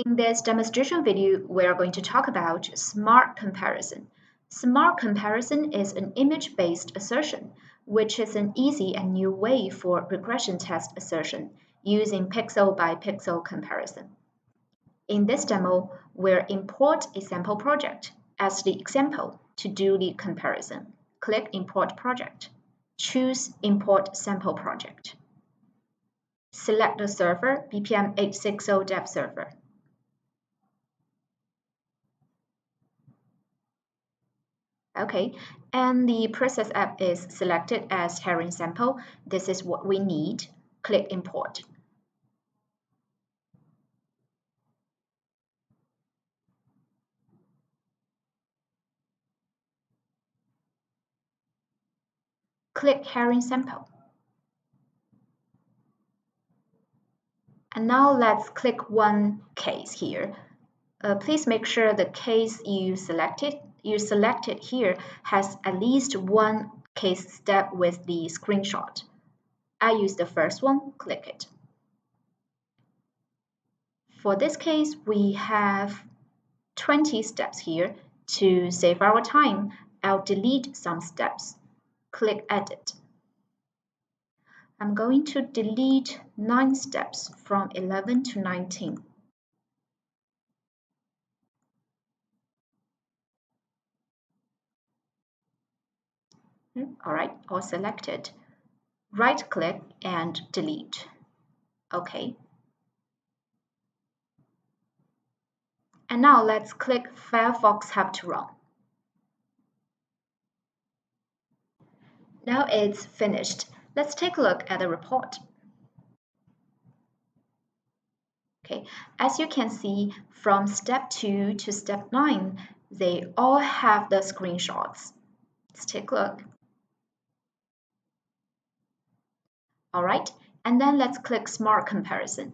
In this demonstration video, we are going to talk about smart comparison. Smart comparison is an image-based assertion, which is an easy and new way for regression test assertion using pixel-by-pixel comparison. In this demo, we'll import a sample project as the example to do the comparison. Click Import Project. Choose Import Sample Project. Select the server, BPM 860 Dev Server. Okay, and the process app is selected as Herring sample. This is what we need. Click Import. Click Herring sample. And now let's click one case here. Please make sure the case you selected here has at least one case step with the screenshot. I use the first one, click it. For this case, we have 20 steps here. To save our time, I'll delete some steps. Click Edit. I'm going to delete 9 steps from 11 to 19. All right, all selected. Right-click and delete. OK. And now let's click Firefox Hub to run. Now it's finished. Let's take a look at the report. Okay, as you can see, from step 2 to step 9, they all have the screenshots. Let's take a look. All right, and then let's click Smart Comparison.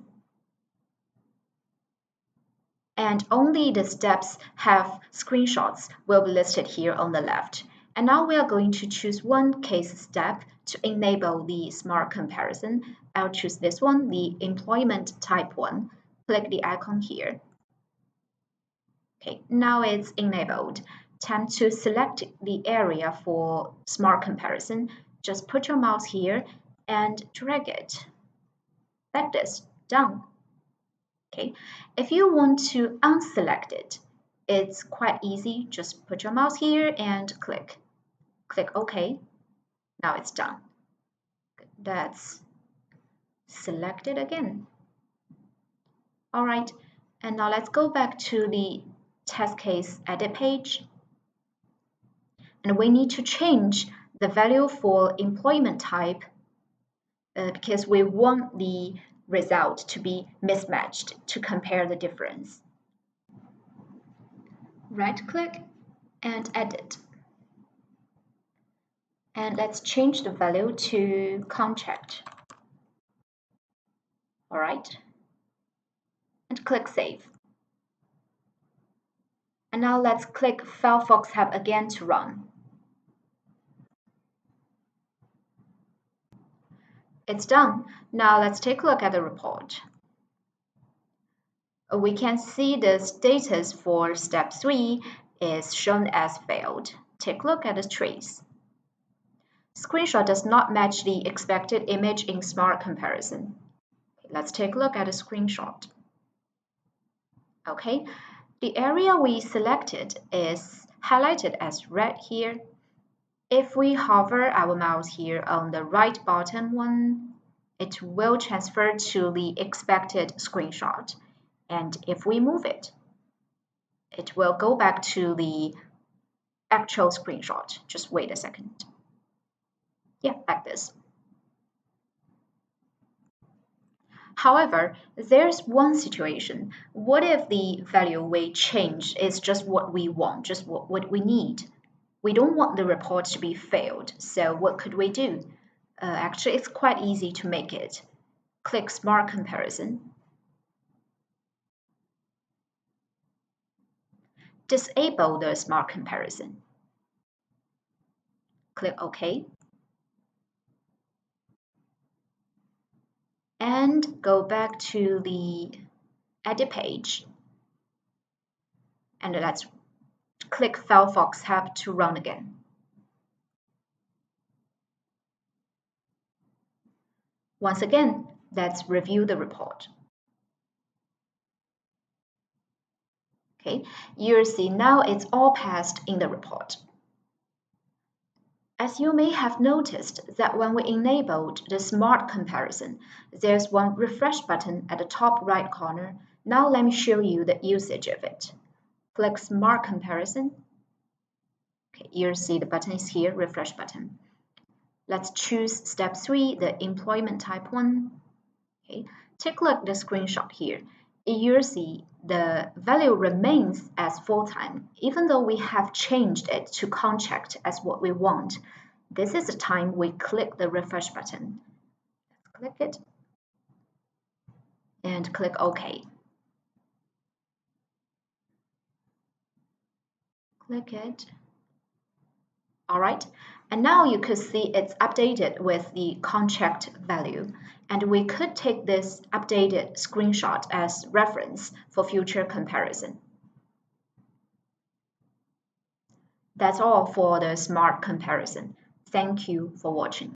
And only the steps have screenshots will be listed here on the left. And now we are going to choose one case step to enable the Smart Comparison. I'll choose this one, the Employment Type 1. Click the icon here. Okay, now it's enabled. Time to select the area for Smart Comparison. Just put your mouse here and drag it. Like this, done. Okay, if you want to unselect it, it's quite easy. Just put your mouse here and click. Click OK. Now it's done. That's selected again. All right, and now let's go back to the test case edit page. And we need to change the value for employment type because we want the result to be mismatched to compare the difference. Right-click and edit. And let's change the value to contract. All right. And click Save. And now let's click Firefox Hub again to run. It's done. Now let's take a look at the report. We can see the status for step 3 is shown as failed. Take a look at the trace. Screenshot does not match the expected image in Smart Comparison. Let's take a look at a screenshot. Okay, the area we selected is highlighted as red here. If we hover our mouse here on the right bottom one, it will transfer to the expected screenshot. And if we move it, it will go back to the actual screenshot. Just wait a second. Yeah, like this. However, there's one situation. What if the value we change is just what we want, just what we need? We don't want the report to be failed, so what could we do? Actually, it's quite easy to make it. Click Smart Comparison. Disable the Smart Comparison. Click OK. And go back to the edit page And let's click Firefox Help to run again. Once again, let's review the report. Okay, you'll see now it's all passed in the report. As you may have noticed that when we enabled the Smart Comparison, there's one refresh button at the top right corner. Now let me show you the usage of it. Click Smart Comparison. Okay, you'll see the button is here, refresh button. Let's choose step 3, the employment type 1. Okay, take a look at the screenshot here. You'll see the value remains as full-time, even though we have changed it to contract as what we want. This is the time we click the refresh button. Click it and click OK. Click it. All right, and now you could see it's updated with the contract value, and we could take this updated screenshot as reference for future comparison. That's all for the Smart Comparison. Thank you for watching.